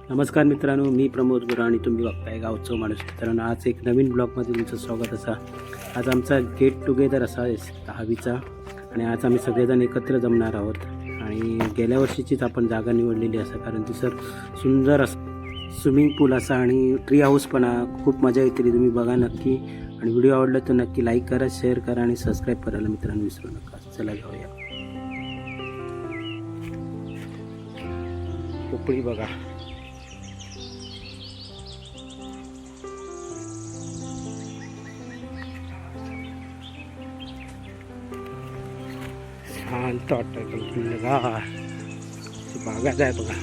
नमस्कार मित्रांनो, मी प्रमोद गुरा आणि तुम्ही बघताय गावचो माणूस. मित्रांनो, आज एक नवीन ब्लॉगमध्ये तुमचं स्वागत असा. आज आमचा गेट टुगेदर असा 10वीचा आणि आज आम्ही सगळेजण एकत्र जमणार आहोत. आणि गेल्या वर्षीचीच आपण जागा निवडलेली असा, कारण ती सुंदर असं स्विमिंग पूल असा आणि ट्री हाऊस पण खूप मजा येते. तुम्ही बघा नक्की. आणि व्हिडिओ आवडला तर नक्की लाईक करा, शेअर करा आणि सबस्क्राईब करायला मित्रांनो विसरू नका. चला जाऊया. पोपळी बघा, शांत वाटतं. बागाच आहे बघा.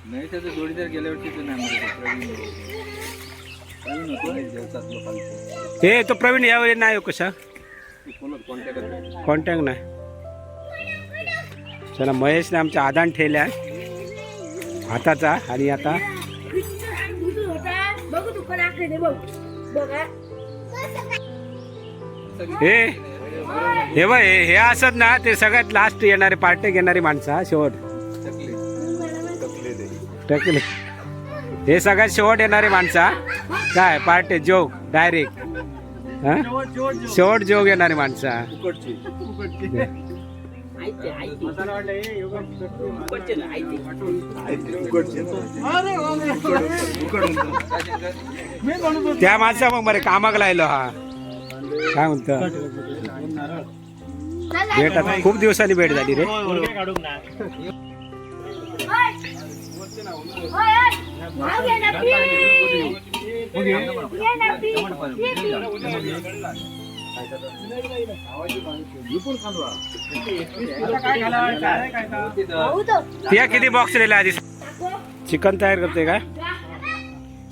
नाही त्याचं जोडीदार गेल्या वर्षी ते तो प्रवीण यावेळी नाही हो. कशा कॉन्टॅक्ट नाही. चला, महेशने आमच्या आदान ठेवल्या हाताचा. आणि आता हे बघ, हे असत ना, ते सगळ्यात लास्ट येणारे पार्टी घेणारी माणसं. शेवट टकले, हे सगळ्यात शेवट येणारी माणसा. काय पार्टी जोग डायरेक्ट, शेवट जोग येणारी माणसा. त्या माणसा मग बरे कामाक लायलो. हा काय म्हणतो, भेट आता खूप दिवसांनी भेट झाली रे. त्या किती बॉक्स दिले आधी? चिकन तयार करते का?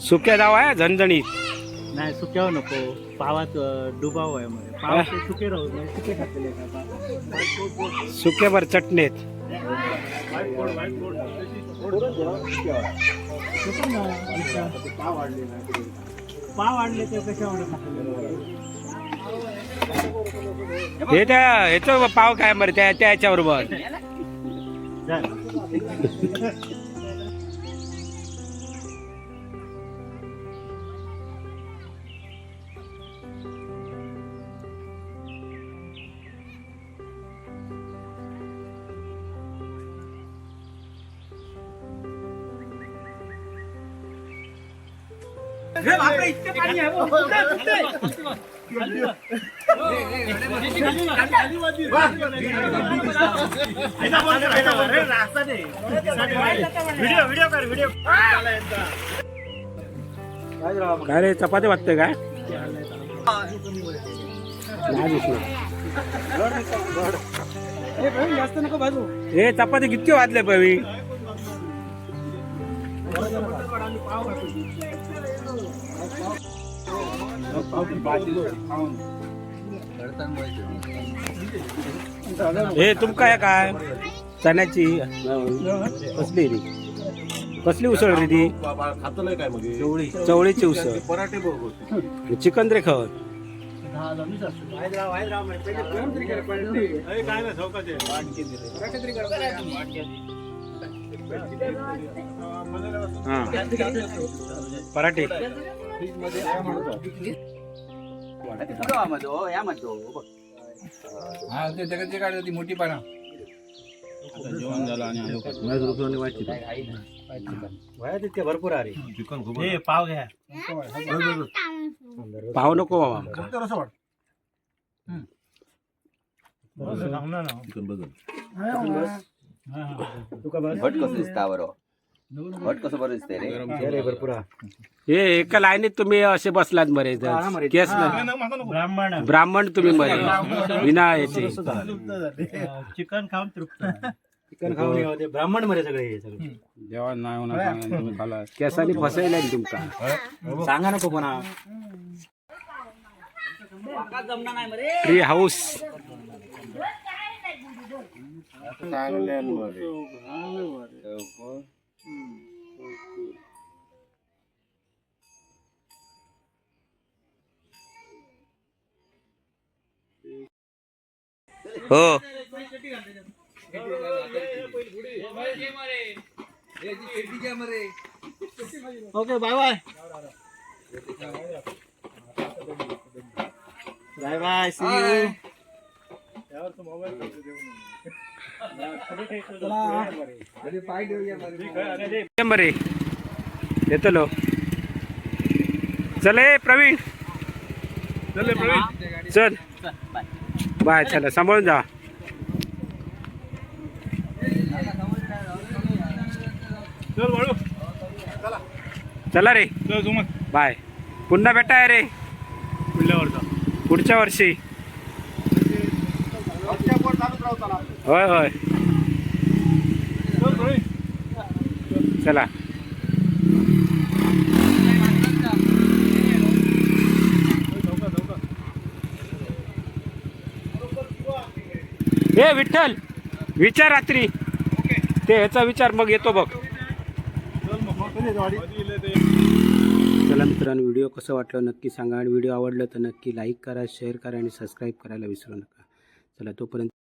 सुक्या दाव आहे झणझणीत नाही. सुक्यावर नको, पावात डुबाव आहे. पाव सुके राहू नाही, सुके खातले. सुक्यावर चटणीत. पाव वाढले ते कशावर हे त्या ह्याचं पाव काय बरं त्या त्याच्या बरोबर. काय रे, चपाती वाटते काय? हे चपाती किती वाजले पवी? हे तुमका काय चण्याची कसली रे? कसली उसळ रे ती? चवळीची उसळ. चिकन रे खावत. पराठे मोठी पाना जेवण झालं आणि भरपूर आहे. पाव घ्या. पाव नको बाबा. भट कसं दिसता बरं. वट कसं बरं दिसतंय रे हे एका लाईनीत तुम्ही असे बसलात मरे केस ब्राह्मण ब्राह्मण तुम्ही मरे विना याचे चिकन खाऊन तृप्त चिकन खाऊन होते ब्राह्मण मरे सगळे जेवण नाही होणार तुम्ही खाला केसाने फसायला तुमका सांगा नको पण ट्री हाऊस हो okay bye bye bye bye see you बरे येतो लो चले प्रवीण चल बाय चला सांभाळून जा चला रे बाय पुन्हा भेटा रे पुढच्या वर्षी होय होय चला हे विठ्ठल विचार रात्री ते ह्याचा विचार मग येतो बघ चला मित्रांनो व्हिडिओ कसं वाटलं नक्की सांगा आणि व्हिडिओ आवडलं तर नक्की लाईक करा शेअर करा आणि सबस्क्राईब करायला विसरू नका चला तोपर्यंत